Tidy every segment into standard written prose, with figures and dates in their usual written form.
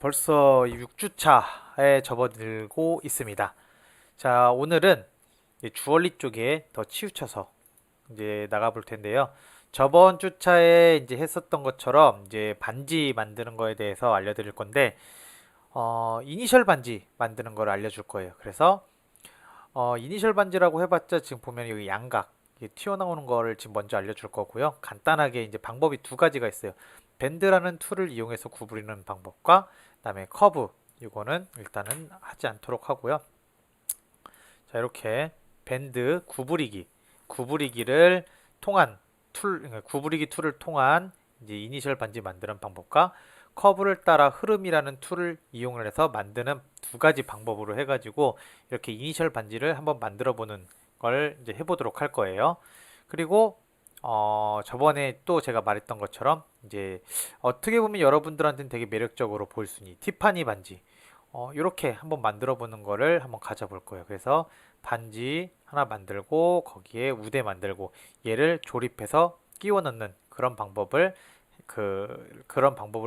벌써 6주차에 접어들고 있습니다. 자, 오늘은 주얼리 쪽에 더 치우쳐서 이제 나가볼 텐데요. 저번 주차에 이제 했었던 것처럼 이제 반지 만드는 거에 대해서 알려드릴 건데, 이니셜 반지 만드는 걸 알려줄 거예요. 그래서, 이니셜 반지라고 해봤자 지금 보면 여기 양각, 이게 튀어나오는 거를 지금 먼저 알려줄 거고요. 간단하게 이제 방법이 두 가지가 있어요. 밴드라는 툴을 이용해서 구부리는 방법과 그다음에 커브, 이거는 일단은 하지 않도록 하고요. 자, 이렇게 밴드 구부리기를 통한 그러니까 구부리기 툴을 통한 이제 이니셜 반지 만드는 방법과 커브를 따라 흐름이라는 툴을 이용을 해서 만드는 두 가지 방법으로 해가지고 이렇게 이니셜 반지를 한번 만들어 보는 걸 이제 해보도록 할 거예요. 그리고 저번에 또 제가 말했던 것처럼 이제 어떻게 보면 여러분들한테는 되게 매력적으로 보일 수 있는 티파니 반지, 이렇게 한번 만들어 보는 거를 한번 가져볼 거예요. 그래서 반지 하나 만들고 거기에 우대 만들고 얘를 조립해서 끼워 넣는 그런 방법을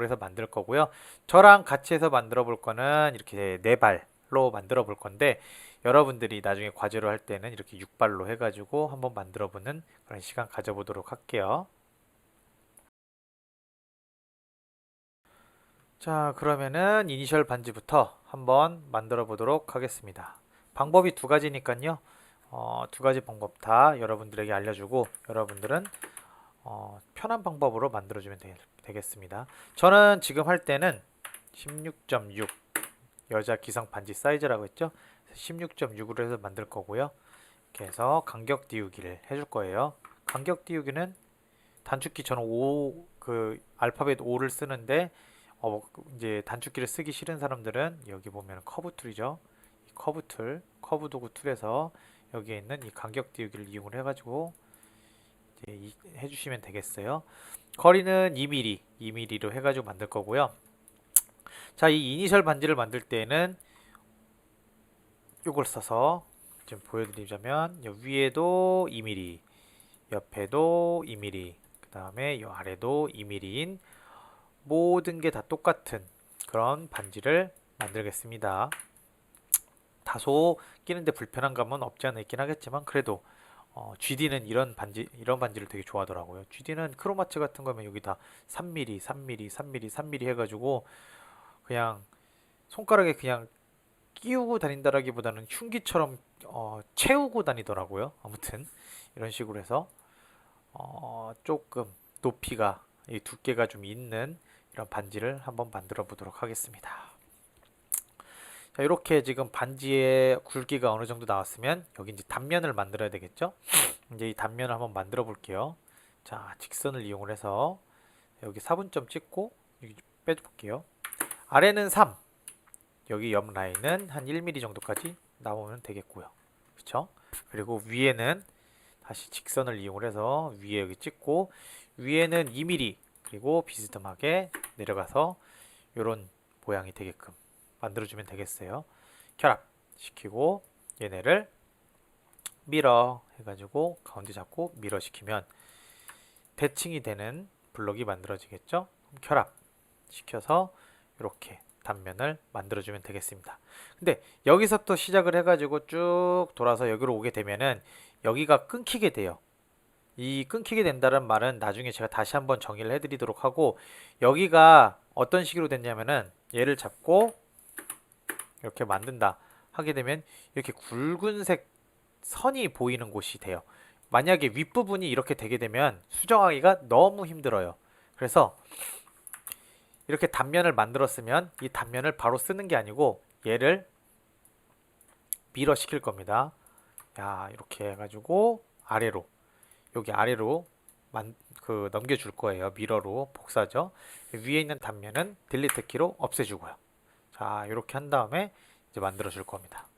해서 만들 거고요. 저랑 같이 해서 만들어 볼 거는 이렇게 네 발로 만들어 볼 건데, 여러분들이 나중에 과제로 할 때는 이렇게 6발로 해가지고 한번 만들어 보는 그런 시간 가져보도록 할게요. 자, 그러면은 이니셜 반지부터 한번 만들어 보도록 하겠습니다. 방법이 두 가지니까요. 두 가지 방법 다 여러분들에게 알려주고 여러분들은 편한 방법으로 만들어주면 되겠습니다. 저는 지금 할 때는 16.6 여자 기성 반지 사이즈라고 했죠. 16.6으로 해서 만들 거고요. 이렇게 해서 간격 띄우기를 해줄 거예요. 간격 띄우기는 단축키 저는 5, 알파벳 5를 쓰는데, 이제 단축키를 쓰기 싫은 사람들은 여기 보면 커브 툴이죠. 이 커브 툴, 커브 도구 툴에서 여기에 있는 이 간격 띄우기를 이용을 해가지고 이제 해주시면 되겠어요. 거리는 2mm로 해가지고 만들 거고요. 자, 이 이니셜 반지를 만들 때에는 이걸 써서 좀 보여드리자면, 요 위에도 2mm, 옆에도 2mm, 그 다음에 요 아래도 2mm인 모든 게 다 똑같은 그런 반지를 만들겠습니다. 다소 끼는데 불편한 감은 없지 않아 있긴 하겠지만, 그래도 GD는 이런 반지를 되게 좋아하더라고요. GD는 크로마츠 같은 거면 여기 다 3mm, 3mm, 3mm, 3mm 해가지고 그냥 손가락에 그냥 끼우고 다닌다라기보다는 흉기처럼 채우고 다니더라고요. 아무튼 이런 식으로 해서 조금 높이가, 이 두께가 좀 있는 이런 반지를 한번 만들어 보도록 하겠습니다. 자, 이렇게 지금 반지의 굵기가 어느 정도 나왔으면 여기 이제 단면을 만들어야 되겠죠? 이제 이 단면을 한번 만들어 볼게요. 자, 직선을 이용을 해서 여기 4분점 찍고 여기 빼볼게요. 아래는 3, 여기 옆 라인은 한 1mm 정도까지 나오면 되겠고요. 그렇죠? 그리고 위에는 다시 직선을 이용을 해서 위에 여기 찍고, 위에는 2mm, 그리고 비스듬하게 내려가서 이런 모양이 되게끔 만들어주면 되겠어요. 결합 시키고 얘네를 밀어 해가지고 가운데 잡고 밀어 시키면 대칭이 되는 블럭이 만들어지겠죠. 결합 시켜서 이렇게 단면을 만들어주면 되겠습니다. 근데 여기서 또 시작을 해가지고 쭉 돌아서 여기로 오게 되면은 여기가 끊기게 돼요. 이 끊기게 된다는 말은 나중에 제가 다시 한번 정의를 해드리도록 하고, 여기가 어떤 식으로 됐냐면은 얘를 잡고 이렇게 만든다 하게 되면 이렇게 굵은색 선이 보이는 곳이 돼요. 만약에 윗부분이 이렇게 되게 되면 수정하기가 너무 힘들어요. 그래서 이렇게 단면을 만들었으면 이 단면을 바로 쓰는 게 아니고 얘를 밀어 시킬 겁니다. 야, 이렇게 해가지고 아래로, 여기 아래로 넘겨줄 거예요. 미러로 복사죠. 위에 있는 단면은 딜리트 키로 없애주고요. 자, 이렇게 한 다음에 이제 만들어 줄 겁니다.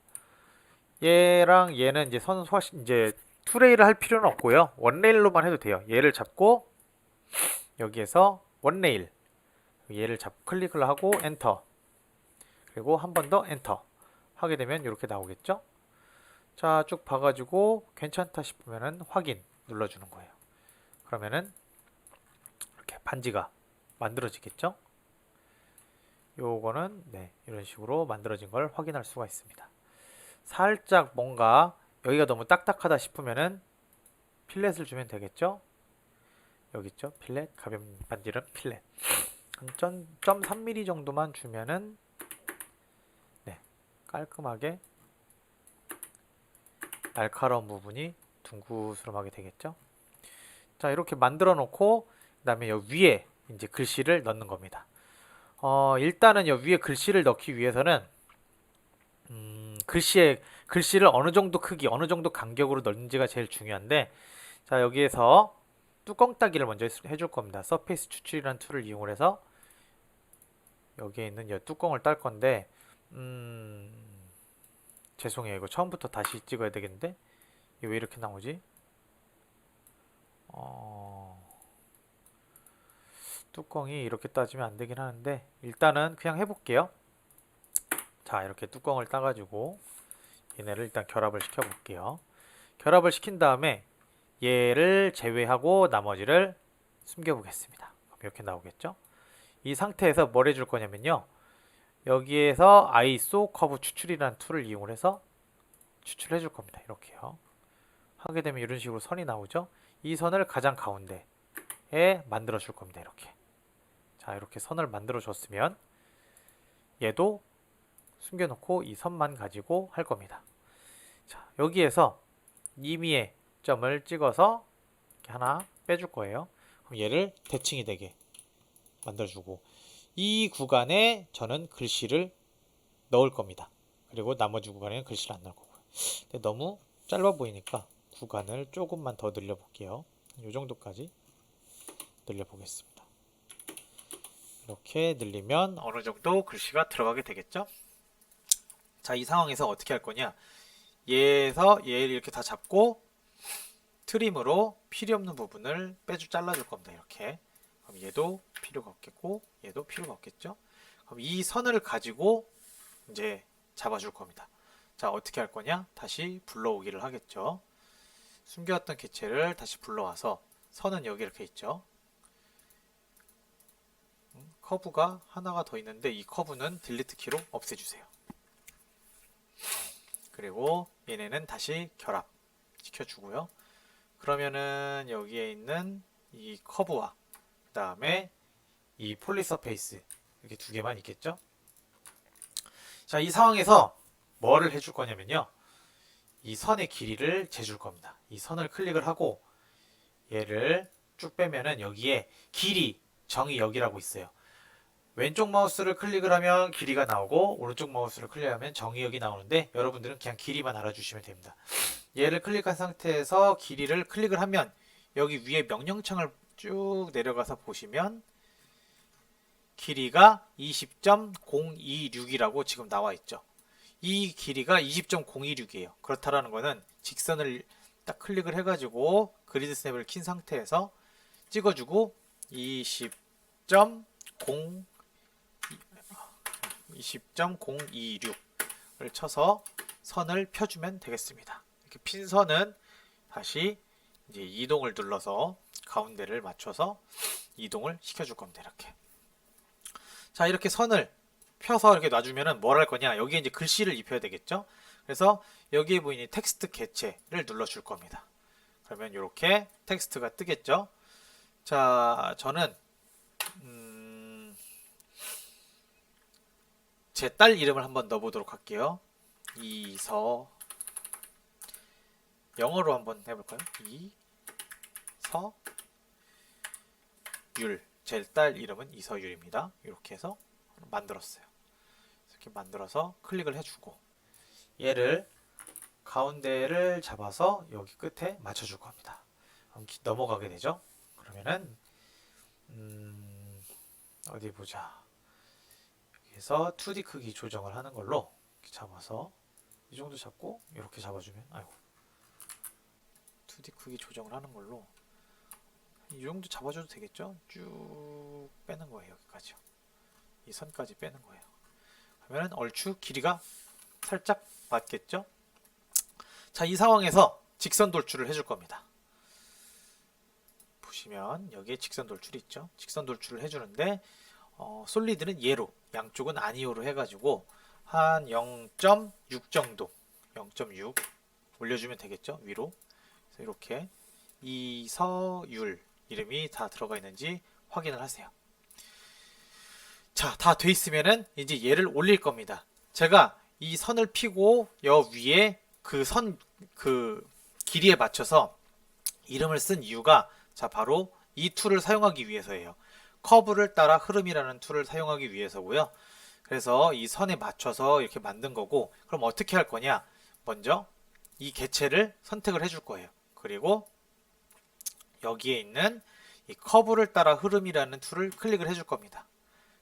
얘랑 얘는 이제 이제 투레일을 할 필요는 없고요. 원레일로만 해도 돼요. 얘를 잡고 여기에서 원레일, 얘를 잡고 클릭을 하고 엔터, 그리고 한 번 더 엔터 하게 되면 이렇게 나오겠죠. 자, 쭉 봐가지고 괜찮다 싶으면은 확인 눌러주는 거예요. 그러면은 이렇게 반지가 만들어지겠죠. 요거는 네, 이런 식으로 만들어진 걸 확인할 수가 있습니다. 살짝 뭔가 여기가 너무 딱딱하다 싶으면은 필렛을 주면 되겠죠? 여기 있죠? 필렛, 가변 반지름 필렛. 한 0.3mm 정도만 주면은 네, 깔끔하게 날카로운 부분이 둥그스름하게 되겠죠? 자, 이렇게 만들어 놓고 그다음에 여기 위에 이제 글씨를 넣는 겁니다. 일단은 여기 위에 글씨를 넣기 위해서는 글씨를 어느 정도 크기, 어느 정도 간격으로 넣는지가 제일 중요한데, 자, 여기에서 뚜껑 따기를 먼저 해줄 겁니다. 서페이스 추출이라는 툴을 이용을 해서 여기에 있는 이 뚜껑을 딸 건데, 죄송해요. 이거 처음부터 다시 찍어야 되겠는데, 이게 왜 이렇게 나오지? 뚜껑이 이렇게 따지면 안 되긴 하는데, 일단은 그냥 해볼게요. 자, 이렇게 뚜껑을 따가지고 얘네를 일단 결합을 시켜 볼게요. 결합을 시킨 다음에 얘를 제외하고 나머지를 숨겨 보겠습니다. 이렇게 나오겠죠? 이 상태에서 뭘 해줄 거냐면요, 여기에서 ISO 커브 추출이라는 툴을 이용을 해서 추출해 줄 겁니다. 이렇게요. 하게 되면 이런 식으로 선이 나오죠? 이 선을 가장 가운데에 만들어 줄 겁니다. 이렇게. 자, 이렇게 선을 만들어 줬으면 얘도 숨겨놓고 이 선만 가지고 할 겁니다. 자, 여기에서 임의의 점을 찍어서 이렇게 하나 빼줄 거예요. 그럼 얘를 대칭이 되게 만들어주고, 이 구간에 저는 글씨를 넣을 겁니다. 그리고 나머지 구간에는 글씨를 안 넣을 거고요. 근데 너무 짧아 보이니까 구간을 조금만 더 늘려볼게요. 이 정도까지 늘려보겠습니다. 이렇게 늘리면 어느 정도 글씨가 들어가게 되겠죠? 자, 이 상황에서 어떻게 할 거냐? 얘를 이렇게 다 잡고 트림으로 필요 없는 부분을 잘라줄 겁니다. 이렇게. 그럼 얘도 필요가 없겠고, 얘도 필요가 없겠죠? 그럼 이 선을 가지고 이제 잡아줄 겁니다. 자, 어떻게 할 거냐? 다시 불러오기를 하겠죠. 숨겨왔던 개체를 다시 불러와서 선은 여기 이렇게 있죠. 커브가 하나가 더 있는데 이 커브는 딜리트 키로 없애주세요. 그리고 얘네는 다시 결합 시켜주고요. 그러면은 여기에 있는 이 커브와 그 다음에 이 폴리서페이스 이렇게 두 개만 있겠죠. 자, 이 상황에서 뭐를 해줄 거냐면요, 이 선의 길이를 재줄 겁니다. 이 선을 클릭을 하고 얘를 쭉 빼면은 여기에 길이 정의 여기라고 있어요. 왼쪽 마우스를 클릭을 하면 길이가 나오고 오른쪽 마우스를 클릭하면 정의역이 나오는데, 여러분들은 그냥 길이만 알아주시면 됩니다. 얘를 클릭한 상태에서 길이를 클릭을 하면 여기 위에 명령창을 쭉 내려가서 보시면 길이가 20.026이라고 지금 나와 있죠. 이 길이가 20.026이에요. 그렇다라는 거는 직선을 딱 클릭을 해가지고 그리드 스냅을 킨 상태에서 찍어주고 20.026을 쳐서 선을 펴주면 되겠습니다. 이렇게 핀 선은 다시 이제 이동을 눌러서 가운데를 맞춰서 이동을 시켜줄 겁니다. 이렇게. 자, 이렇게 선을 펴서 이렇게 놔주면은 뭘 할 거냐? 여기에 이제 글씨를 입혀야 되겠죠? 그래서 여기에 보이는 텍스트 개체를 눌러줄 겁니다. 그러면 이렇게 텍스트가 뜨겠죠? 자, 저는 제 딸 이름을 한번 넣어보도록 할게요. 이서, 영어로 한번 해볼까요? 이서율. 제 딸 이름은 이서율입니다. 이렇게 해서 만들었어요. 이렇게 만들어서 클릭을 해주고 얘를 가운데를 잡아서 여기 끝에 맞춰줄 겁니다. 넘어가게 되죠. 그러면은 어디 보자. 여기서 2D 크기 조정을 하는 걸로 이렇게 잡아서 이 정도 잡고 이렇게 잡아주면, 아이고, 2D 크기 조정을 하는 걸로 이 정도 잡아줘도 되겠죠? 쭉 빼는 거예요. 여기까지요. 이 선까지 빼는 거예요. 그러면 얼추 길이가 살짝 맞겠죠? 자, 이 상황에서 직선 돌출을 해줄 겁니다. 보시면 여기에 직선 돌출이 있죠? 직선 돌출을 해주는데 솔리드는 예로, 양쪽은 아니오로 해가지고 한 0.6 정도, 0.6 올려주면 되겠죠, 위로. 그래서 이렇게 이서율 이름이 다 들어가 있는지 확인을 하세요. 자, 다 돼 있으면은 이제 얘를 올릴 겁니다. 제가 이 선을 피고 여 위에 그 그 길이에 맞춰서 이름을 쓴 이유가 자, 바로 이 툴을 사용하기 위해서예요. 커브를 따라 흐름이라는 툴을 사용하기 위해서고요. 그래서 이 선에 맞춰서 이렇게 만든 거고, 그럼 어떻게 할 거냐? 먼저 이 개체를 선택을 해줄 거예요. 그리고 여기에 있는 이 커브를 따라 흐름이라는 툴을 클릭을 해줄 겁니다.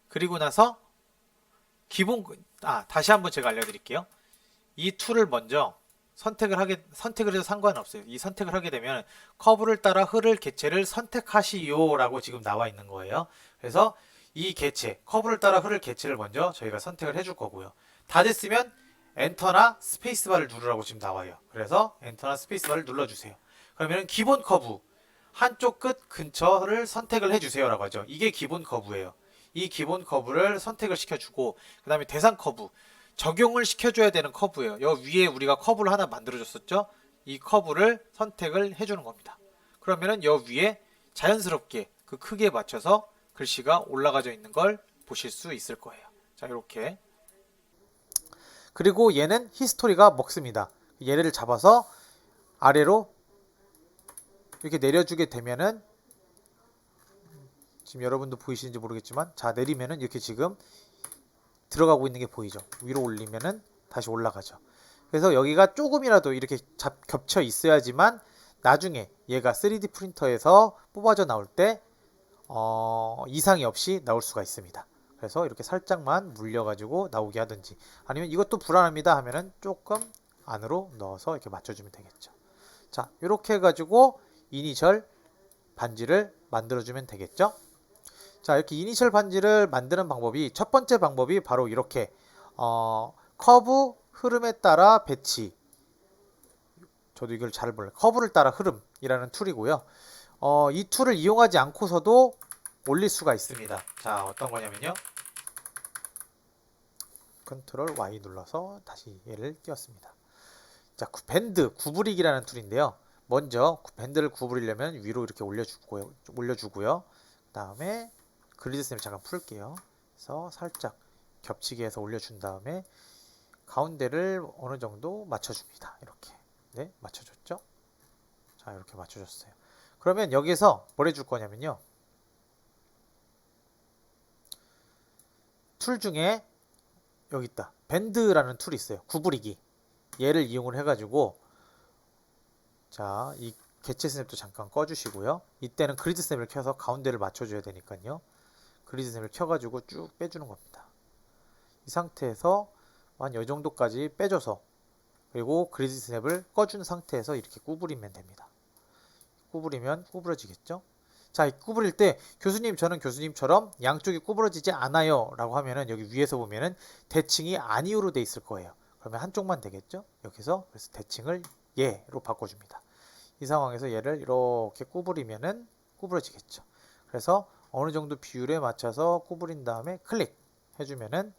그리고 나서 다시 한번 제가 알려드릴게요. 이 툴을 먼저 선택을 해도 상관없어요. 이 선택을 하게 되면 커브를 따라 흐를 개체를 선택하시오 라고 지금 나와 있는 거예요. 그래서 이 개체, 커브를 따라 흐를 개체를 먼저 저희가 선택을 해줄 거고요. 다 됐으면 엔터나 스페이스바를 누르라고 지금 나와요. 그래서 엔터나 스페이스바를 눌러주세요. 그러면 기본 커브 한쪽 끝 근처를 선택을 해주세요 라고 하죠. 이게 기본 커브예요. 이 기본 커브를 선택을 시켜주고, 그 다음에 대상 커브, 적용을 시켜줘야 되는 커브예요. 여기 위에 우리가 커브를 하나 만들어줬었죠. 이 커브를 선택을 해주는 겁니다. 그러면은 여기 위에 자연스럽게 그 크기에 맞춰서 글씨가 올라가져 있는 걸 보실 수 있을 거예요. 자, 이렇게. 그리고 얘는 히스토리가 먹습니다. 얘를 잡아서 아래로 이렇게 내려주게 되면은, 지금 여러분도 보이시는지 모르겠지만, 자, 내리면은 이렇게 지금 들어가고 있는 게 보이죠. 위로 올리면은 다시 올라가죠. 그래서 여기가 조금이라도 이렇게 겹쳐 있어야지만 나중에 얘가 3D 프린터에서 뽑아져 나올 때 이상이 없이 나올 수가 있습니다. 그래서 이렇게 살짝만 물려가지고 나오게 하든지, 아니면 이것도 불안합니다 하면은 조금 안으로 넣어서 이렇게 맞춰주면 되겠죠. 자, 이렇게 해가지고 이니셜 반지를 만들어주면 되겠죠. 자, 이렇게 이니셜 반지를 만드는 방법이, 첫 번째 방법이 바로 이렇게 커브 흐름에 따라 배치, 저도 이걸 잘 몰라요. 커브를 따라 흐름이라는 툴이고요. 이 툴을 이용하지 않고서도 올릴 수가 있습니다. 자, 어떤 거냐면요, 컨트롤 Y 눌러서 다시 얘를 띄웠습니다. 자, 밴드 구부리기라는 툴인데요. 먼저 밴드를 구부리려면 위로 이렇게 올려주고요. 그 다음에 그리드 쌤을 잠깐 풀게요. 그래서 살짝 겹치게 해서 올려준 다음에 가운데를 어느 정도 맞춰줍니다. 이렇게. 네, 맞춰줬죠? 자, 이렇게 맞춰줬어요. 그러면 여기서 뭘 해줄 거냐면요, 툴 중에 여기 있다. 밴드라는 툴이 있어요. 구부리기. 얘를 이용을 해가지고, 자, 이 개체 스냅도 잠깐 꺼주시고요. 이때는 그리드 스냅을 켜서 가운데를 맞춰줘야 되니까요. 그리드 스냅을 켜가지고 쭉 빼주는 겁니다. 이 상태에서 한 이 정도까지 빼줘서, 그리고 그리드 스냅을 꺼준 상태에서 이렇게 구부리면 됩니다. 구부리면 구부러지겠죠? 자, 구부릴 때 교수님, 저는 교수님처럼 양쪽이 구부러지지 않아요 라고 하면은 여기 위에서 보면은 대칭이 아니오로 돼 있을 거예요. 그러면 한쪽만 되겠죠? 여기서 그래서 대칭을 예로 바꿔줍니다. 이 상황에서 얘를 이렇게 구부리면은 구부러지겠죠. 그래서 어느 정도 비율에 맞춰서 구부린 다음에 클릭 해주면은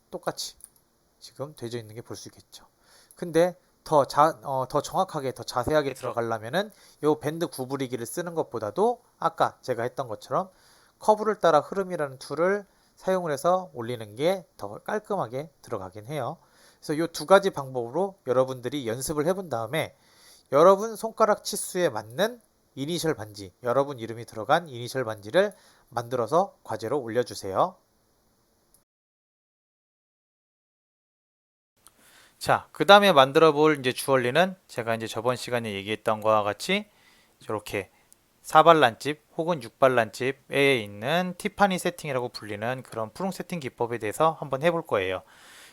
똑같이 지금 되어 있는 게 볼 수 있겠죠. 근데 더 정확하게, 더 자세하게 들어가려면은 요 밴드 구부리기를 쓰는 것보다도 아까 제가 했던 것처럼 커브를 따라 흐름이라는 툴을 사용을 해서 올리는 게 더 깔끔하게 들어가긴 해요. 그래서 요 두 가지 방법으로 여러분들이 연습을 해본 다음에 여러분 손가락 치수에 맞는 이니셜 반지, 여러분 이름이 들어간 이니셜 반지를 만들어서 과제로 올려주세요. 자, 그 다음에 만들어 볼 이제 주얼리는 제가 이제 저번 시간에 얘기했던 거와 같이 이렇게 4발란집 혹은 6발란집에 있는 티파니 세팅이라고 불리는 그런 프롱 세팅 기법에 대해서 한번 해볼 거예요.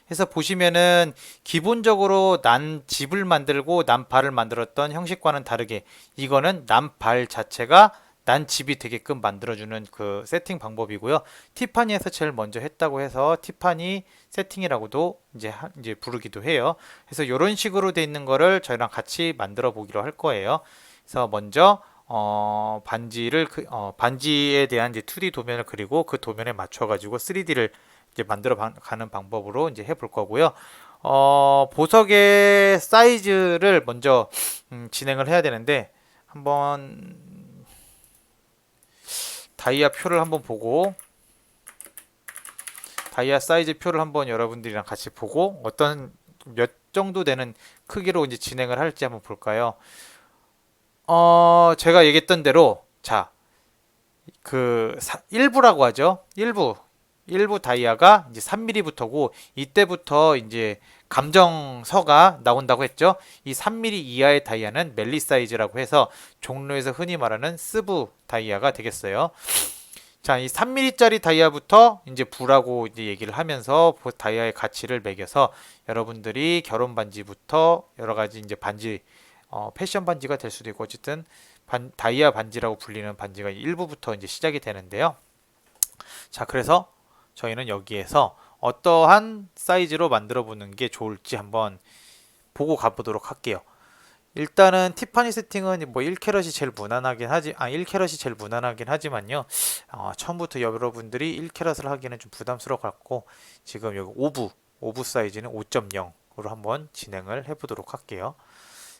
그래서 보시면은 기본적으로 난 집을 만들고 난 발을 만들었던 형식과는 다르게 이거는 난 발 자체가 난 집이 되게끔 만들어주는 그 세팅 방법이고요. 티파니에서 제일 먼저 했다고 해서 티파니 세팅이라고도 이제 부르기도 해요. 그래서 이런 식으로 돼 있는 거를 저희랑 같이 만들어 보기로 할 거예요. 그래서 먼저 반지에 대한 이제 2D 도면을 그리고 그 도면에 맞춰 가지고 3D를 이제 가는 방법으로 이제 해볼 거고요. 보석의 사이즈를 먼저 진행을 해야 되는데 한번 다이아 표를 한번 보고 다이아 사이즈 표를 한번 여러분들이랑 같이 보고 어떤 몇 정도 되는 크기로 이제 진행을 할지 한번 볼까요? 제가 얘기했던 대로 자, 일부라고 하죠. 일부 다이아가 이제 3mm부터고 이때부터 이제 감정서가 나온다고 했죠. 이 3mm 이하의 다이아는 멜리 사이즈라고 해서 종로에서 흔히 말하는 스브 다이아가 되겠어요. 자, 이 3mm짜리 다이아부터 이제 부라고 이제 얘기를 하면서 다이아의 가치를 매겨서 여러분들이 결혼 반지부터 여러 가지 이제 반지, 패션 반지가 될 수도 있고 어쨌든 다이아 반지라고 불리는 반지가 일부부터 이제 시작이 되는데요. 자, 그래서 저희는 여기에서 어떠한 사이즈로 만들어 보는 게 좋을지 한번 보고 가보도록 할게요. 일단은 티파니 세팅은 뭐 1캐럿이 제일 무난하긴 1캐럿이 제일 무난하긴 하지만요. 처음부터 여러분들이 1캐럿을 하기는 좀 부담스러워 갖고 지금 여기 오브 사이즈는 5.0으로 한번 진행을 해 보도록 할게요.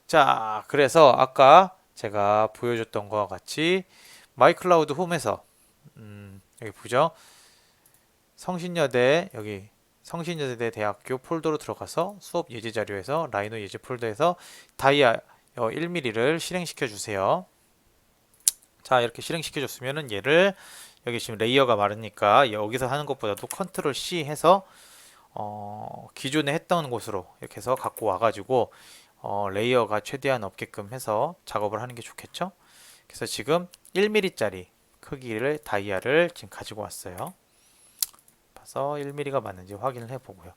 자, 그래서 아까 제가 보여줬던 것과 같이 마이클라우드 홈에서 여기 보죠. 성신여대 대학교 폴더로 들어가서 수업 예제 자료에서 라이노 예제 폴더에서 다이아 1mm를 실행시켜 주세요. 자, 이렇게 실행시켜 줬으면은 얘를 여기 지금 레이어가 많으니까 여기서 하는 것보다도 컨트롤 C 해서 기존에 했던 곳으로 이렇게 해서 갖고 와가지고 레이어가 최대한 없게끔 해서 작업을 하는 게 좋겠죠. 그래서 지금 1mm짜리 크기를 다이아를 지금 가지고 왔어요. 봐서 1mm가 맞는지 확인을 해보고요.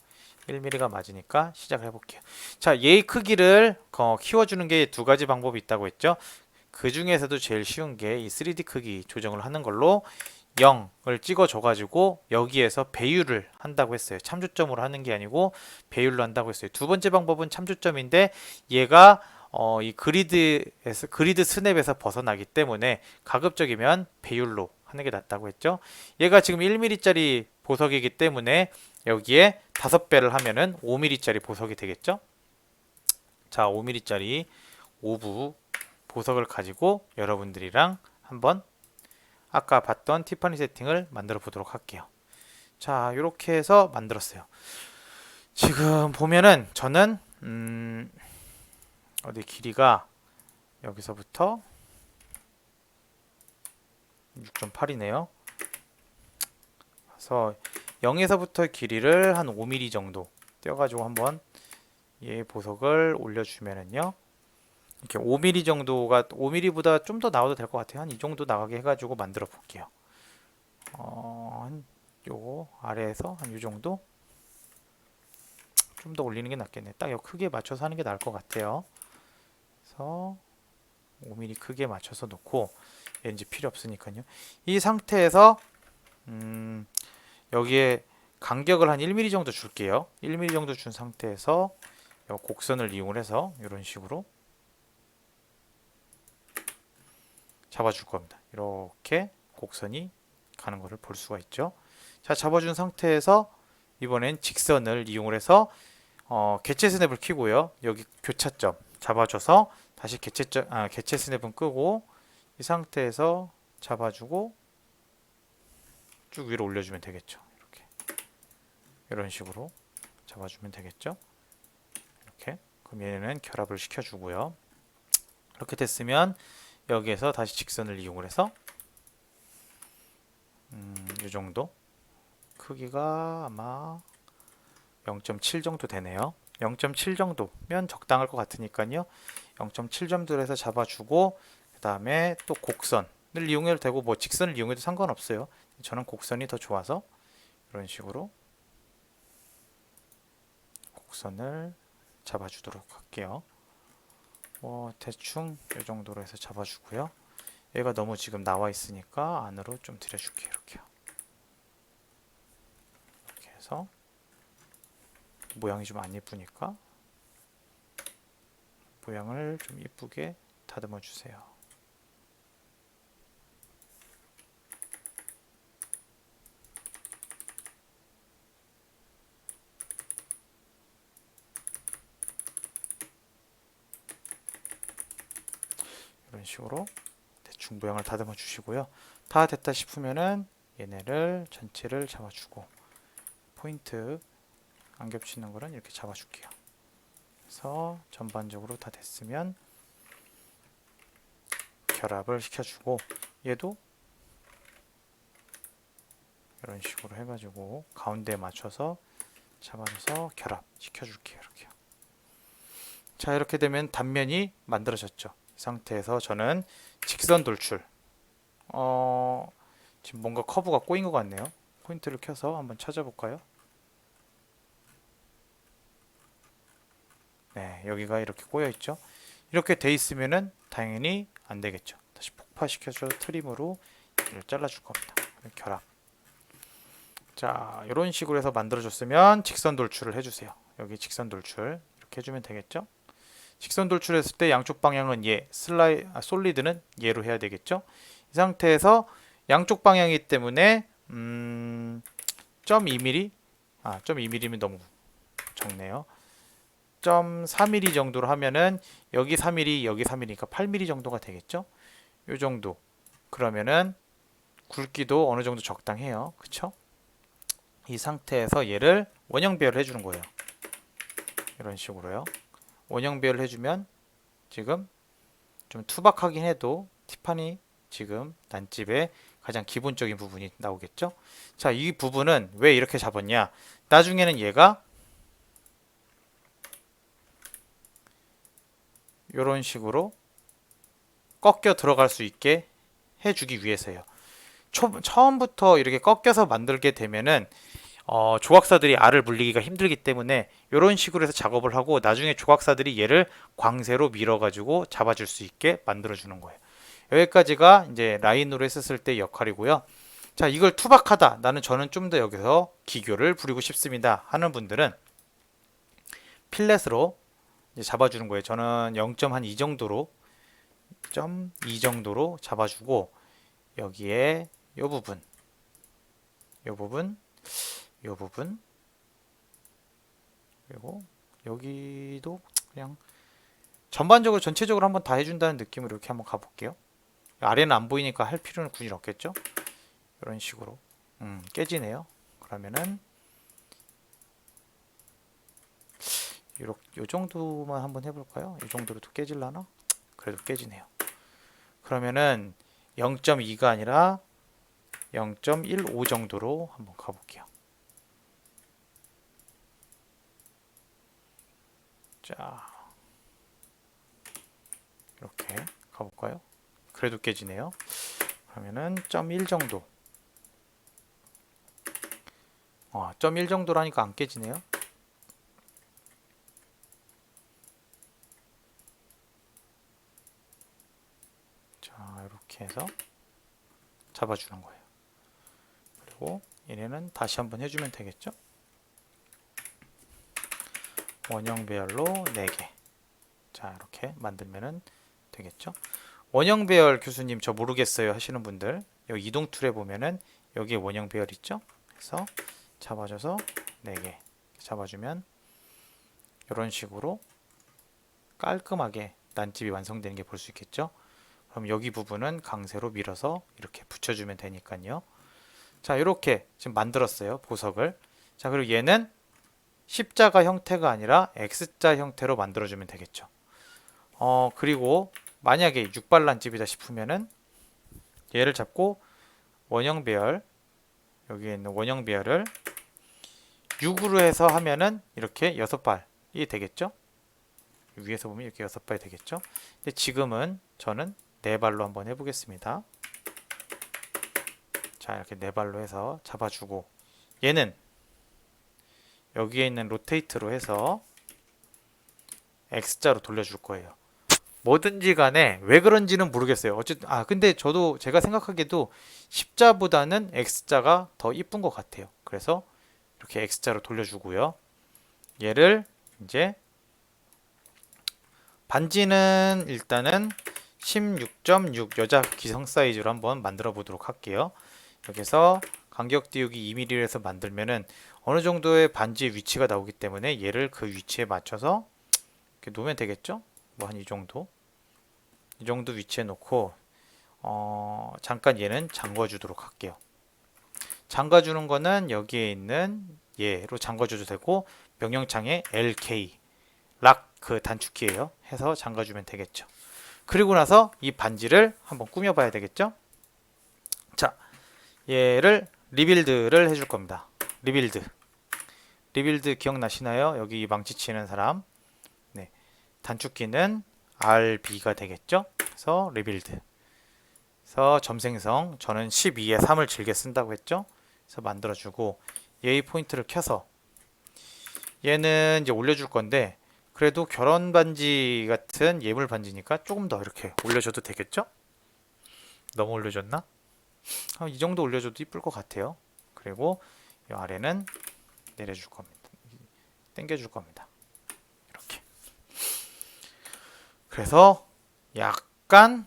1mm가 맞으니까 시작을 해볼게요. 자, 얘의 크기를 키워주는 게 두 가지 방법이 있다고 했죠. 그 중에서도 제일 쉬운 게 이 3D 크기 조정을 하는 걸로 0을 찍어줘가지고 여기에서 배율을 한다고 했어요. 참조점으로 하는 게 아니고 배율로 한다고 했어요. 두 번째 방법은 참조점인데 얘가 이 그리드 스냅에서 벗어나기 때문에 가급적이면 배율로 하는 게 낫다고 했죠. 얘가 지금 1mm짜리 보석이기 때문에 여기에 5배를 하면은 5mm짜리 보석이 되겠죠. 자, 5mm짜리 오브 보석을 가지고 여러분들이랑 한번 아까 봤던 티파니 세팅을 만들어 보도록 할게요. 자, 이렇게 해서 만들었어요. 지금 보면은 저는 어디 길이가 여기서부터 6.8이네요. 그래서 0에서부터 길이를 한 5mm 정도 떼어가지고 한번 얘 보석을 올려주면은요. 이렇게 5mm 정도가 5mm보다 좀 더 나와도 될 것 같아요. 한 이 정도 나가게 해가지고 만들어 볼게요. 한 요거 아래에서 한 이 정도 좀 더 올리는 게 낫겠네. 딱 요 크기에 맞춰서 하는 게 나을 것 같아요. 그래서 5mm 크기에 맞춰서 놓고 왠지 필요 없으니까요. 이 상태에서 여기에 간격을 한 1mm 정도 줄게요. 1mm 정도 준 상태에서 곡선을 이용해서 이런 식으로 잡아줄 겁니다. 이렇게 곡선이 가는 것을 볼 수가 있죠. 자, 잡아준 상태에서 이번엔 직선을 이용해서 개체 스냅을 켜고요. 여기 교차점 잡아줘서 다시 개체 스냅은 끄고 이 상태에서 잡아주고 쭉 위로 올려주면 되겠죠. 이렇게 이런 식으로 잡아주면 되겠죠. 이렇게 그럼 얘는 결합을 시켜주고요. 이렇게 됐으면 여기에서 다시 직선을 이용을 해서 이 정도 크기가 아마 0.7 정도 되네요. 0.7 정도면 적당할 것 같으니까요. 0.7 정도로 해서 잡아주고 그 다음에 또 곡선을 이용해도 되고 뭐 직선을 이용해도 상관없어요. 저는 곡선이 더 좋아서 이런 식으로 곡선을 잡아주도록 할게요. 대충 이 정도로 해서 잡아주고요. 얘가 너무 지금 나와 있으니까 안으로 좀 들여줄게요. 이렇게요. 이렇게 해서 모양이 좀 안 예쁘니까 모양을 좀 예쁘게 다듬어 주세요. 이런 식으로 대충 모양을 다듬어 주시고요. 다 됐다 싶으면은 얘네를 전체를 잡아주고 포인트 안 겹치는 거는 이렇게 잡아줄게요. 그래서 전반적으로 다 됐으면 결합을 시켜주고 얘도 이런 식으로 해가지고 가운데에 맞춰서 잡아줘서 결합 시켜줄게요. 이렇게요. 자, 이렇게 되면 단면이 만들어졌죠. 이 상태에서 저는 직선 돌출 지금 뭔가 커브가 꼬인 것 같네요. 포인트를 켜서 한번 찾아볼까요? 네, 여기가 이렇게 꼬여 있죠. 이렇게 돼 있으면은 당연히 안 되겠죠. 다시 폭파시켜서 트림으로 이를 잘라줄 겁니다. 결합. 자, 이런 식으로 해서 만들어줬으면 직선 돌출을 해주세요. 여기 직선 돌출 이렇게 해주면 되겠죠. 직선 돌출했을 때 양쪽 방향은 얘, 솔리드는 얘로 해야 되겠죠. 이 상태에서 양쪽 방향이기 때문에 0.2mm 0.2mm면 너무 적네요. 0.4mm 정도로 하면은 여기 4mm 여기 3mm니까 8mm 정도가 되겠죠. 요 정도. 그러면은 굵기도 어느 정도 적당해요. 그쵸? 이 상태에서 얘를 원형 배열을 해주는 거예요. 이런 식으로요. 원형 배열을 해주면 지금 좀 투박하긴 해도 티파니 지금 난집의 가장 기본적인 부분이 나오겠죠. 자, 이 부분은 왜 이렇게 잡았냐. 나중에는 얘가 이런 식으로 꺾여 들어갈 수 있게 해주기 위해서요. 처음부터 이렇게 꺾여서 만들게 되면은 조각사들이 알을 물리기가 힘들기 때문에 이런 식으로 해서 작업을 하고 나중에 조각사들이 얘를 광세로 밀어가지고 잡아줄 수 있게 만들어주는 거예요. 여기까지가 이제 라인으로 했었을 때 역할이고요. 자, 이걸 투박하다. 저는 좀 더 여기서 기교를 부리고 싶습니다. 하는 분들은 필렛으로 이제 잡아주는 거예요. 저는 0.2 정도로 0.2 정도로 잡아주고 여기에 이 부분, 이 부분, 이 부분 그리고 여기도 그냥 전반적으로 전체적으로 한번 다 해준다는 느낌으로 이렇게 한번 가볼게요. 아래는 안 보이니까 할 필요는 굳이 없겠죠? 이런 식으로 깨지네요. 그러면은 요 정도만 한번 해볼까요? 이 정도로도 깨질라나? 그래도 깨지네요. 그러면은 0.2가 아니라 0.15 정도로 한번 가볼게요. 자, 이렇게 가볼까요? 그래도 깨지네요. 그러면은 0.1 정도. 0.1 정도라니까 안 깨지네요. 자, 이렇게 해서 잡아주는 거예요. 그리고 얘네는 다시 한번 해주면 되겠죠? 원형 배열로 4개. 자, 이렇게 만들면은 되겠죠? 원형 배열 교수님 저 모르겠어요 하시는 분들 여기 이동 툴에 보면은 여기에 원형 배열 있죠? 그래서 잡아줘서 4개 잡아주면 이런 식으로 깔끔하게 난집이 완성되는 게 볼 수 있겠죠? 그럼 여기 부분은 강세로 밀어서 이렇게 붙여주면 되니까요. 자, 이렇게 지금 만들었어요. 보석을. 자, 그리고 얘는 십자가 형태가 아니라 X자 형태로 만들어주면 되겠죠. 그리고 만약에 6발 난집이다 싶으면은 얘를 잡고 원형 배열, 여기에 있는 원형 배열을 6으로 해서 하면은 이렇게 6발이 되겠죠. 위에서 보면 이렇게 6발이 되겠죠. 근데 지금은 저는 4발로 한번 해보겠습니다. 자, 이렇게 4발로 해서 잡아주고 얘는 여기에 있는 로테이트로 해서 X자로 돌려줄 거예요. 뭐든지 간에 왜 그런지는 모르겠어요. 어쨌든 근데 저도 제가 생각하기에도 십자보다는 X자가 더 이쁜 것 같아요. 그래서 이렇게 X자로 돌려주고요. 얘를 이제 반지는 일단은 16.6 여자 기성 사이즈로 한번 만들어 보도록 할게요. 여기서 간격 띄우기 2mm로 해서 만들면은 어느 정도의 반지의 위치가 나오기 때문에 얘를 그 위치에 맞춰서 이렇게 놓으면 되겠죠? 뭐 한 이 정도 이 정도 위치에 놓고 잠깐 얘는 잠궈주도록 할게요. 잠가주는 거는 여기에 있는 얘로 잠가줘도 되고 명령창에 LK 락 그 단축키예요. 해서 잠가주면 되겠죠. 그리고 나서 이 반지를 한번 꾸며봐야 되겠죠. 자, 얘를 리빌드를 해줄 겁니다. 리빌드 기억나시나요? 여기 망치치는 사람. 네, 단축키는 RB가 되겠죠. 그래서 리빌드. 그래서 점생성 저는 12에 3을 길게 쓴다고 했죠. 그래서 만들어주고 얘의 포인트를 켜서 얘는 이제 올려줄 건데 그래도 결혼 반지 같은 예물 반지니까 조금 더 이렇게 올려줘도 되겠죠? 너무 올려줬나? 이 정도 올려줘도 이쁠 것 같아요. 그리고 이 아래는 내려줄 겁니다. 당겨줄 겁니다. 이렇게. 그래서 약간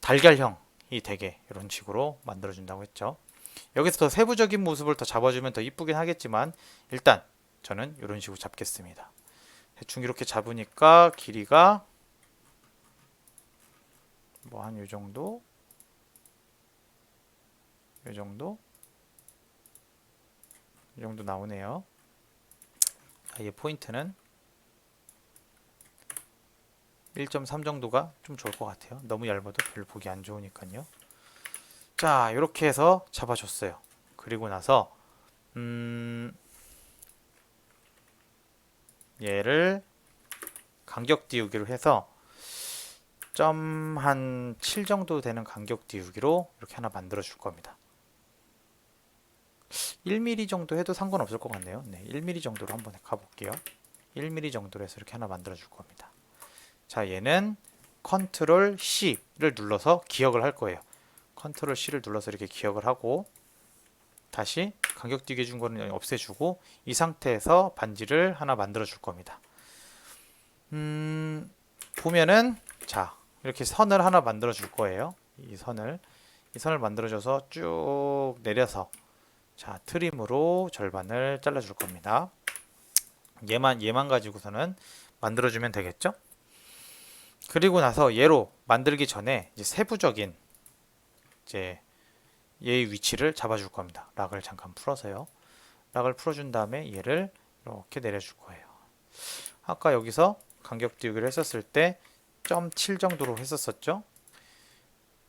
달걀형이 되게 이런 식으로 만들어준다고 했죠. 여기서 더 세부적인 모습을 더 잡아주면 더 이쁘긴 하겠지만 일단 저는 이런 식으로 잡겠습니다. 대충 이렇게 잡으니까 길이가 뭐 한 요 정도, 이 정도 나오네요. 얘 포인트는 1.3 정도가 좀 좋을 것 같아요. 너무 얇아도 별로 보기 안 좋으니까요. 자, 이렇게 해서 잡아줬어요. 그리고 나서 얘를 간격 띄우기로 해서 점 한 7 정도 되는 간격 띄우기로 이렇게 하나 만들어 줄 겁니다. 1mm 정도 해도 상관없을 것 같네요. 네, 1mm 정도로 한번 가볼게요. 1mm 정도로 해서 이렇게 하나 만들어 줄 겁니다. 자, 얘는 컨트롤 C를 눌러서 기억을 할 거예요. 컨트롤 C를 눌러서 이렇게 기억을 하고 다시 간격 띄게 준 거는 없애주고 이 상태에서 반지를 하나 만들어 줄 겁니다. 보면은 자, 이렇게 선을 하나 만들어 줄 거예요. 이 선을 만들어줘서 쭉 내려서 자, 트림으로 절반을 잘라 줄 겁니다. 얘만 가지고서는 만들어주면 되겠죠? 그리고 나서 얘로 만들기 전에 이제 세부적인 이제 얘의 위치를 잡아줄 겁니다. 락을 잠깐 풀어서요. 락을 풀어준 다음에 얘를 이렇게 내려줄 거예요. 아까 여기서 간격 띄우기를 했었을 때 0.7 정도로 했었죠?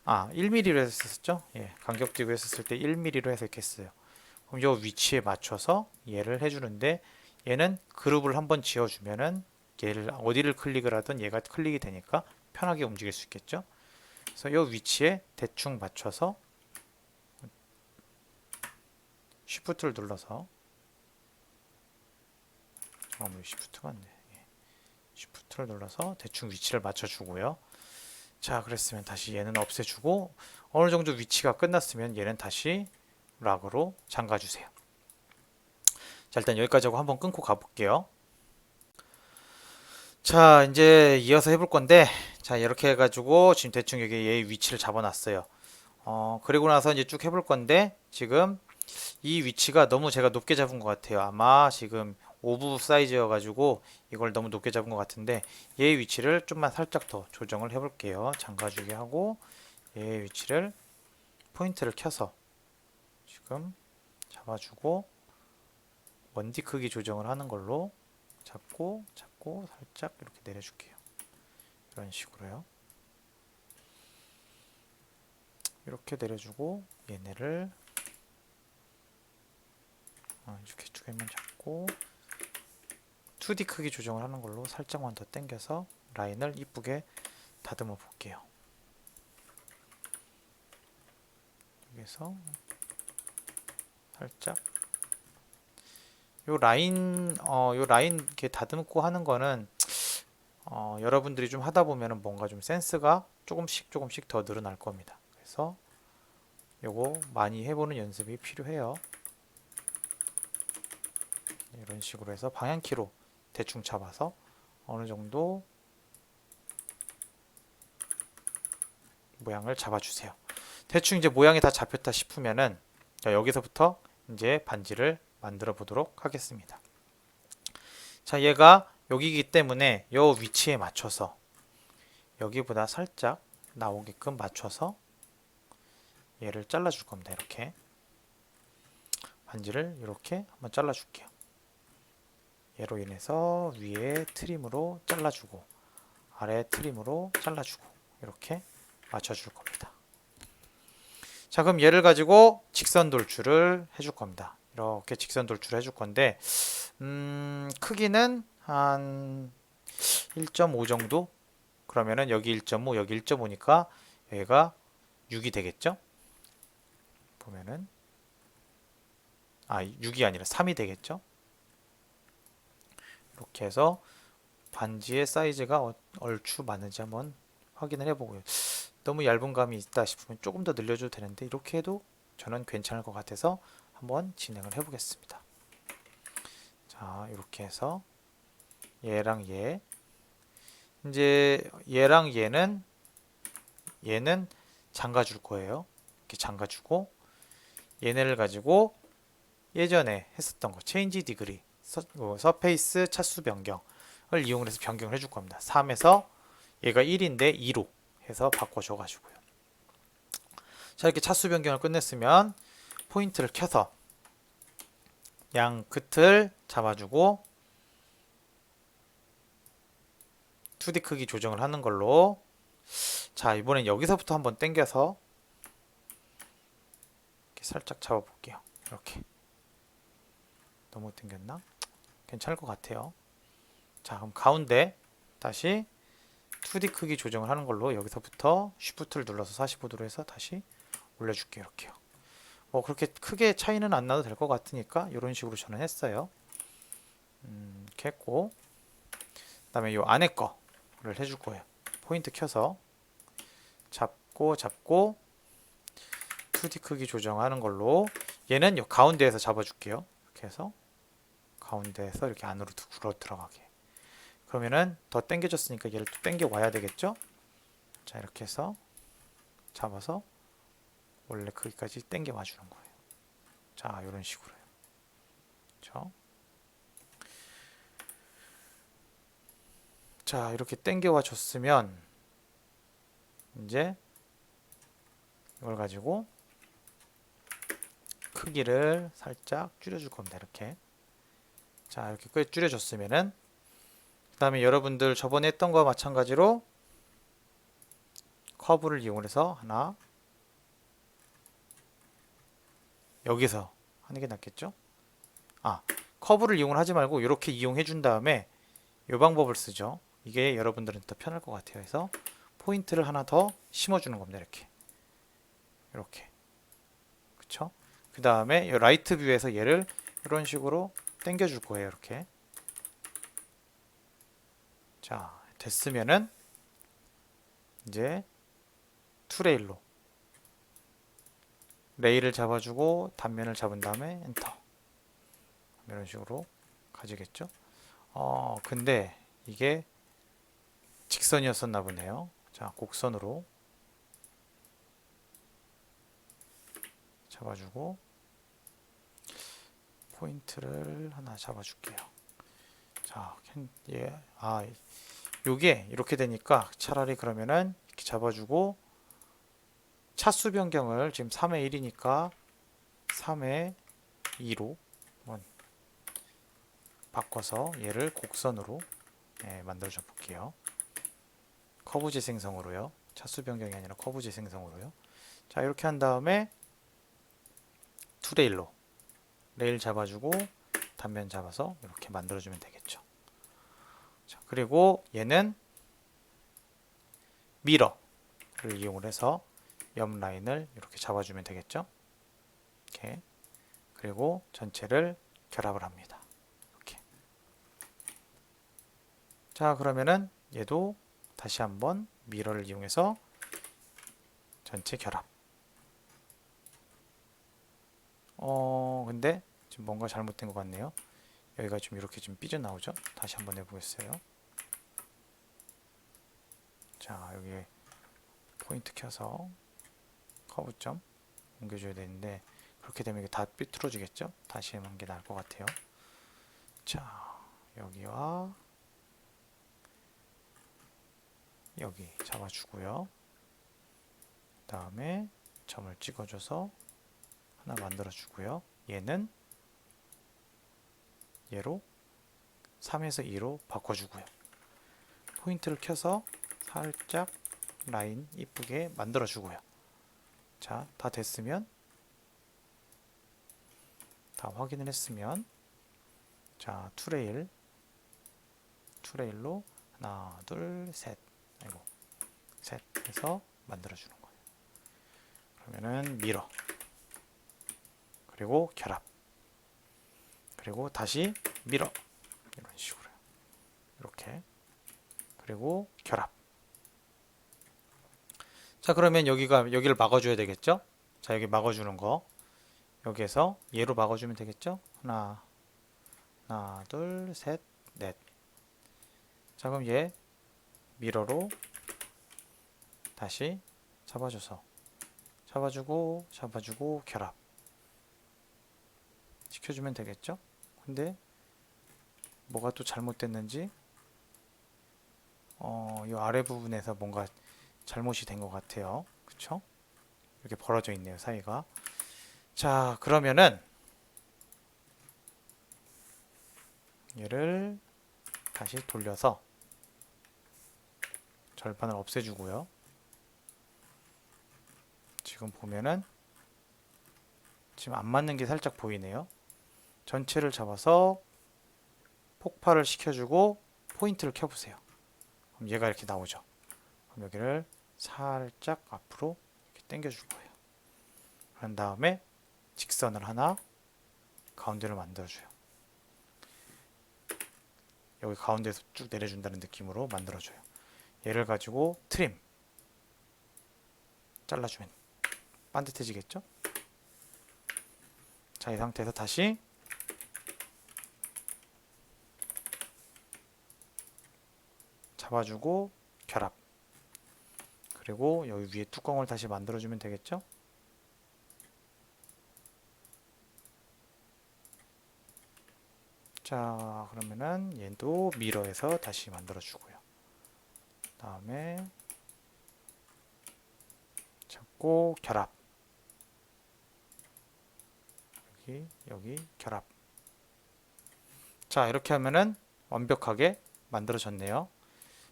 1mm로 했었죠? 예, 간격 띄우기 했었을 때 1mm로 해서 이렇게 했어요. 그럼 이 위치에 맞춰서 얘를 해주는데 얘는 그룹을 한번 지어주면은 얘를 어디를 클릭을 하든 얘가 클릭이 되니까 편하게 움직일 수 있겠죠? 그래서 이 위치에 대충 맞춰서 Shift를 눌러서 Shift가 안 돼. Shift를 눌러서 대충 위치를 맞춰주고요. 자, 그랬으면 다시 얘는 없애주고 어느 정도 위치가 끝났으면 얘는 다시 락으로 잠가주세요. 자, 일단 여기까지 하고 한번 끊고 가볼게요. 자, 이제 이어서 해볼 건데 자, 이렇게 해가지고 지금 대충 여기 얘의 위치를 잡아놨어요. 그리고 나서 이제 쭉 해볼 건데 지금 이 위치가 너무 제가 높게 잡은 것 같아요. 아마 지금 오브 사이즈여가지고 이걸 너무 높게 잡은 것 같은데 얘의 위치를 좀만 살짝 더 조정을 해볼게요. 잠가주게 하고 얘의 위치를 포인트를 켜서 지금 잡아주고 원디 크기 조정을 하는 걸로 잡고 살짝 이렇게 내려줄게요. 이런 식으로요. 이렇게 내려주고 얘네를 이렇게 두 개만 잡고 2D 크기 조정을 하는 걸로 살짝만 더 당겨서 라인을 이쁘게 다듬어 볼게요. 여기서 살짝 요 라인 이렇게 다듬고 하는 거는 여러분들이 좀 하다 보면은 뭔가 좀 센스가 조금씩 더 늘어날 겁니다. 그래서 요거 많이 해보는 연습이 필요해요. 이런 식으로 해서 방향키로 대충 잡아서 어느 정도 모양을 잡아주세요. 대충 이제 모양이 다 잡혔다 싶으면은 자, 여기서부터 이제 반지를 만들어 보도록 하겠습니다. 자, 얘가 여기이기 때문에 이 위치에 맞춰서 여기보다 살짝 나오게끔 맞춰서 얘를 잘라줄 겁니다. 이렇게 반지를 이렇게 한번 잘라줄게요. 얘로 인해서 위에 트림으로 잘라주고 아래 트림으로 잘라주고 이렇게 맞춰줄 겁니다. 자, 그럼 얘를 가지고 직선 돌출을 해줄 겁니다. 이렇게 직선 돌출을 해줄 건데 크기는 한 1.5 정도? 그러면은 여기 1.5, 여기 1.5니까 여기가 6이 되겠죠? 보면은 6이 아니라 3이 되겠죠? 이렇게 해서 반지의 사이즈가 얼추 맞는지 한번 확인을 해보고요. 너무 얇은 감이 있다 싶으면 조금 더 늘려줘도 되는데 이렇게 해도 저는 괜찮을 것 같아서 한번 진행을 해보겠습니다. 자, 이렇게 해서 얘랑 얘, 이제 얘랑 얘는 잠가줄 거예요. 이렇게 잠가주고 얘네를 가지고 예전에 했었던 거 체인지 디그리 서페이스 차수 변경을 이용해서 변경을 해줄 겁니다. 3에서 얘가 1인데 2로 해서 바꿔줘 가지고요. 자, 이렇게 차수 변경을 끝냈으면 포인트를 켜서 양 끝을 잡아주고 2D 크기 조정을 하는 걸로. 자, 이번엔 여기서부터 한번 당겨서 이렇게 살짝 잡아볼게요. 이렇게 너무 당겼나? 괜찮을 것 같아요. 자, 그럼 가운데 다시 2D 크기 조정을 하는 걸로 여기서부터 Shift를 눌러서 45도로 해서 다시 올려줄게요. 이렇게요. 뭐 그렇게 크게 차이는 안 나도 될 것 같으니까 이런 식으로 저는 했어요. 이렇게 했고 그 다음에 이 안에 거를 해줄 거예요. 포인트 켜서 잡고 2D 크기 조정하는 걸로 얘는 요 가운데에서 잡아줄게요. 이렇게 해서 가운데에서 이렇게 안으로 들어가게. 그러면은 더 당겨졌으니까 얘를 또 당겨 와야 되겠죠? 자, 이렇게 해서 잡아서 원래 크기까지 당겨 와 주는 거예요. 자, 이런 식으로요. 그렇죠? 자, 이렇게 당겨 와 줬으면 이제 이걸 가지고 크기를 살짝 줄여줄 겁니다. 이렇게. 자, 이렇게 꽤 줄여줬으면은 그 다음에 여러분들 저번에 했던 거와 마찬가지로 커브를 이용해서 하나 여기서 하는 게 낫겠죠? 커브를 이용하지 말고 이렇게 이용해 준 다음에 이 방법을 쓰죠. 이게 여러분들은 더 편할 것 같아요. 그래서 포인트를 하나 더 심어주는 겁니다. 이렇게 그쵸? 그 다음에 라이트 뷰에서 얘를 이런 식으로 당겨 줄 거예요. 이렇게. 자, 됐으면은 이제 투레일로 레일을 잡아주고 단면을 잡은 다음에 엔터. 이런 식으로 가지겠죠? 근데 이게 직선이었었나 보네요. 자, 곡선으로 잡아주고 포인트를 하나 잡아줄게요. 자, 요게 이렇게 되니까 차라리 그러면은 이렇게 잡아주고 차수 변경을 지금 3의 1이니까 3의 2로 한번 바꿔서 얘를 곡선으로 만들어줘 볼게요. 커브 재생성으로요. 차수 변경이 아니라 커브 재생성으로요. 자, 이렇게 한 다음에 투레일로 레일 잡아주고 단면 잡아서 이렇게 만들어주면 되겠죠. 자, 그리고 얘는 미러를 이용을 해서 옆 라인을 이렇게 잡아주면 되겠죠. 이렇게. 그리고 전체를 결합을 합니다. 이렇게. 자, 그러면은 얘도 다시 한번 미러를 이용해서 전체 결합. 근데 지금 뭔가 잘못된 것 같네요. 여기가 좀 이렇게 좀 삐져나오죠. 다시 한번 해보겠어요. 자, 여기에 포인트 켜서 커브점 옮겨줘야 되는데 그렇게 되면 이게 다 삐뚤어지겠죠. 다시 하는 게 나을 것 같아요. 자, 여기와 여기 잡아주고요. 그 다음에 점을 찍어줘서 하나 만들어주고요. 얘는 얘로 3에서 2로 바꿔주고요. 포인트를 켜서 살짝 라인 이쁘게 만들어주고요. 자, 다 됐으면, 다 확인을 했으면, 자, 투레일로 하나, 둘, 셋, 아이고, 셋 해서 만들어주는 거예요. 그러면은 미러, 그리고 결합, 그리고 다시 미러, 이런 식으로요. 이렇게, 그리고 결합. 자, 그러면 여기를 막아줘야 되겠죠? 자, 여기 막아주는 거, 여기에서 얘로 막아주면 되겠죠? 하나, 둘, 셋, 넷. 자, 그럼 얘 미러로 다시 잡아줘서 잡아주고 결합 시켜주면 되겠죠? 근데 뭐가 또 잘못됐는지 이 아래 부분에서 뭔가 잘못이 된 것 같아요. 그쵸? 이렇게 벌어져 있네요, 사이가. 자, 그러면은 얘를 다시 돌려서 절판을 없애주고요. 지금 보면은 지금 안 맞는 게 살짝 보이네요. 전체를 잡아서 폭발을 시켜주고 포인트를 켜보세요. 그럼 얘가 이렇게 나오죠. 그럼 여기를 살짝 앞으로 이렇게 당겨줄 거예요. 그런 다음에 직선을 하나 가운데를 만들어줘요. 여기 가운데에서 쭉 내려준다는 느낌으로 만들어줘요. 얘를 가지고 트림 잘라주면 반듯해지겠죠? 자, 이 상태에서 다시 잡아주고 결합, 그리고 여기 위에 뚜껑을 다시 만들어주면 되겠죠? 자, 그러면은 얘도 미러에서 다시 만들어주고요. 다음에 잡고 결합, 여기 결합. 자, 이렇게 하면은 완벽하게 만들어졌네요.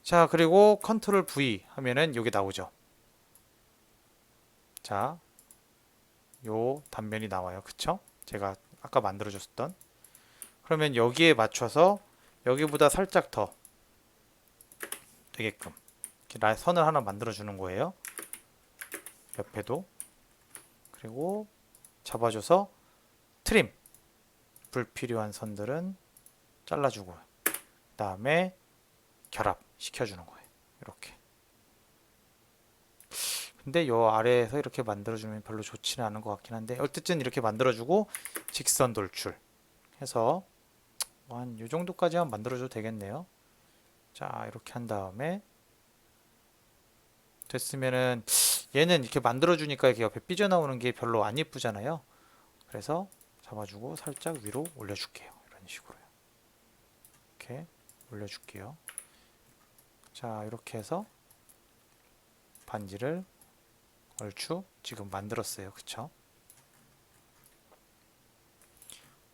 자, 그리고 컨트롤 V 하면은 여기 나오죠. 자, 요 단면이 나와요. 그쵸? 제가 아까 만들어줬던. 그러면 여기에 맞춰서 여기보다 살짝 더 되게끔 이렇게 선을 하나 만들어주는 거예요. 옆에도. 그리고 잡아줘서 트림, 불필요한 선들은 잘라주고, 그 다음에 결합 시켜주는 거예요. 이렇게. 근데 요 아래에서 이렇게 만들어주면 별로 좋지는 않은 것 같긴 한데, 어쨌든 이렇게 만들어주고 직선 돌출 해서 한 요 정도까지만 만들어줘도 되겠네요. 자, 이렇게 한 다음에 됐으면은 얘는 이렇게 만들어주니까 이렇게 옆에 삐져나오는 게 별로 안 예쁘잖아요. 그래서 잡아주고 살짝 위로 올려줄게요. 이런 식으로요. 이렇게 올려줄게요. 자, 이렇게 해서 반지를 얼추 지금 만들었어요. 그쵸?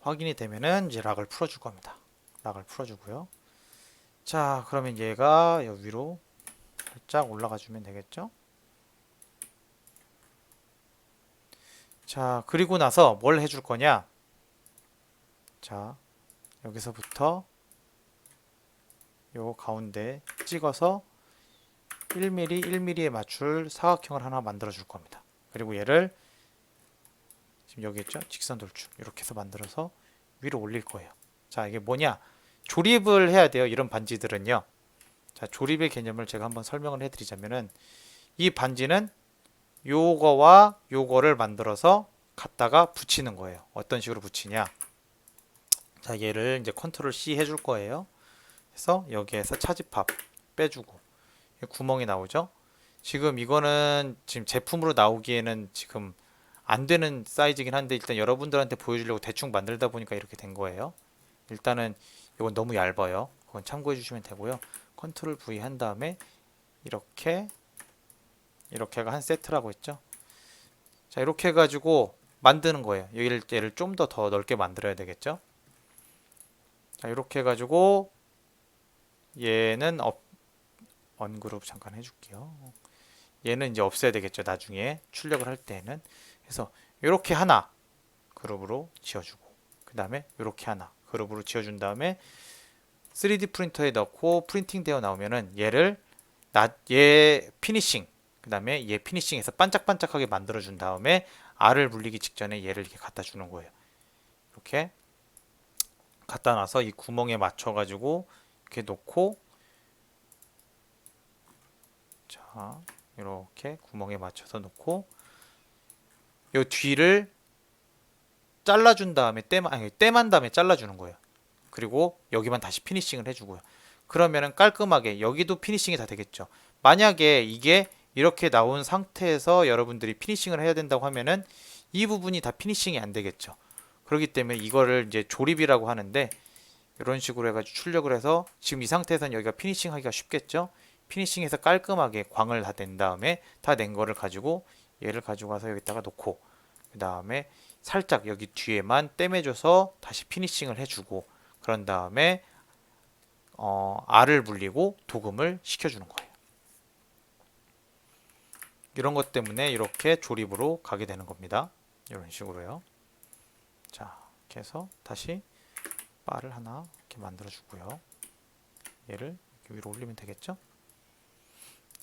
확인이 되면은 이제 락을 풀어줄 겁니다. 락을 풀어주고요. 자, 그러면 얘가 여기 위로 살짝 올라가 주면 되겠죠? 자, 그리고 나서 뭘 해줄 거냐? 자, 여기서부터 요 가운데 찍어서 1mm, 1mm에 맞출 사각형을 하나 만들어 줄 겁니다. 그리고 얘를 지금 여기 있죠? 직선 돌출 이렇게 해서 만들어서 위로 올릴 거예요. 자, 이게 뭐냐? 조립을 해야 돼요. 이런 반지들은요. 자, 조립의 개념을 제가 한번 설명을 해드리자면은 이 반지는 요거와 요거를 만들어서 갖다가 붙이는 거예요. 어떤 식으로 붙이냐? 자, 얘를 이제 컨트롤 C 해줄 거예요. 그래서 여기에서 차집합 빼주고 구멍이 나오죠. 지금 이거는 지금 제품으로 나오기에는 지금 안 되는 사이즈긴 한데 일단 여러분들한테 보여주려고 대충 만들다 보니까 이렇게 된 거예요. 일단은 이건 너무 얇아요. 그건 참고해 주시면 되고요. 컨트롤 V 한 다음에 이렇게가 한 세트라고 했죠. 자, 이렇게 해가지고 만드는 거예요. 얘를 좀 더 넓게 만들어야 되겠죠. 자, 이렇게 해가지고 얘는 언그룹 잠깐 해줄게요. 얘는 이제 없애야 되겠죠. 나중에 출력을 할 때는. 그래서 이렇게 하나 그룹으로 지어주고, 그 다음에 이렇게 하나 그룹으로 지어준 다음에 3D 프린터에 넣고 프린팅 되어 나오면은 얘 피니싱, 그 다음에 얘 피니싱에서 반짝반짝하게 만들어 준 다음에 R을 물리기 직전에 얘를 이렇게 갖다 주는 거예요. 이렇게 갖다 놔서 이 구멍에 맞춰 가지고 이렇게 놓고, 자, 이렇게 구멍에 맞춰서 놓고 요 뒤를 잘라준 다음에 땜한 다음에 잘라주는 거예요. 그리고 여기만 다시 피니싱을 해주고요. 그러면은 깔끔하게 여기도 피니싱이 다 되겠죠. 만약에 이게 이렇게 나온 상태에서 여러분들이 피니싱을 해야 된다고 하면은 이 부분이 다 피니싱이 안 되겠죠. 그렇기 때문에 이거를 이제 조립이라고 하는데, 이런 식으로 해가지고 출력을 해서 지금 이 상태에서는 여기가 피니싱 하기가 쉽겠죠. 피니싱해서 깔끔하게 광을 다 낸 다음에 다 낸 거를 가지고 얘를 가지고 가서 여기다가 놓고, 그 다음에 살짝 여기 뒤에만 땜해줘서 다시 피니싱을 해주고, 그런 다음에 R을 물리고 도금을 시켜주는 거예요. 이런 것 때문에 이렇게 조립으로 가게 되는 겁니다. 이런 식으로요. 자, 이렇게 해서 다시 바를 하나 이렇게 만들어 주고요. 얘를 이렇게 위로 올리면 되겠죠?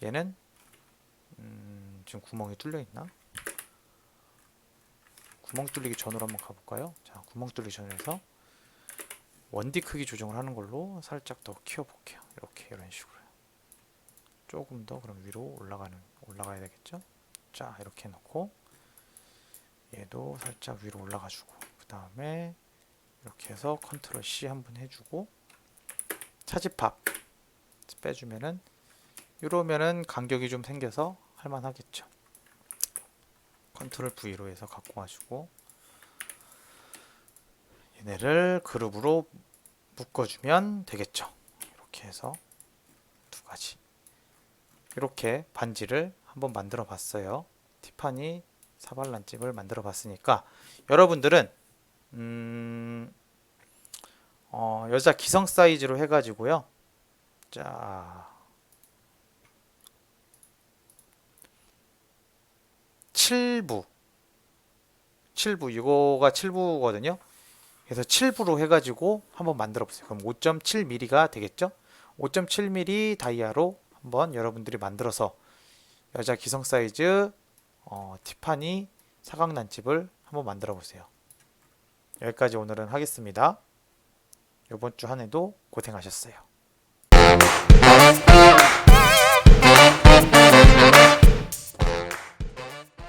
얘는 지금 구멍이 뚫려 있나? 구멍 뚫리기 전으로 한번 가볼까요? 자, 구멍 뚫리기 전에서 원디 크기 조정을 하는 걸로 살짝 더 키워볼게요. 이렇게 이런 식으로요. 조금 더 그럼 위로 올라가야 되겠죠? 자, 이렇게 해놓고 얘도 살짝 위로 올라가주고, 그 다음에 이렇게 해서 컨트롤 C 한번 해주고 차집합 빼주면은, 이러면은 간격이 좀 생겨서 할만하겠죠. 컨트롤 V로 해서 갖고 가지고 얘네를 그룹으로 묶어주면 되겠죠. 이렇게 해서 두 가지, 이렇게 반지를 한번 만들어 봤어요. 티파니 사발란집을 만들어 봤으니까 여러분들은 여자 기성 사이즈로 해가지고요. 자, 7부 이거가 7부거든요. 그래서 7부로 해가지고 한번 만들어 보세요. 그럼 5.7mm가 되겠죠? 5.7mm 다이아로 한번 여러분들이 만들어서 여자 기성 사이즈 티파니 사각난집을 한번 만들어 보세요. 여기까지 오늘은 하겠습니다. 이번 주 한 해도 고생하셨어요.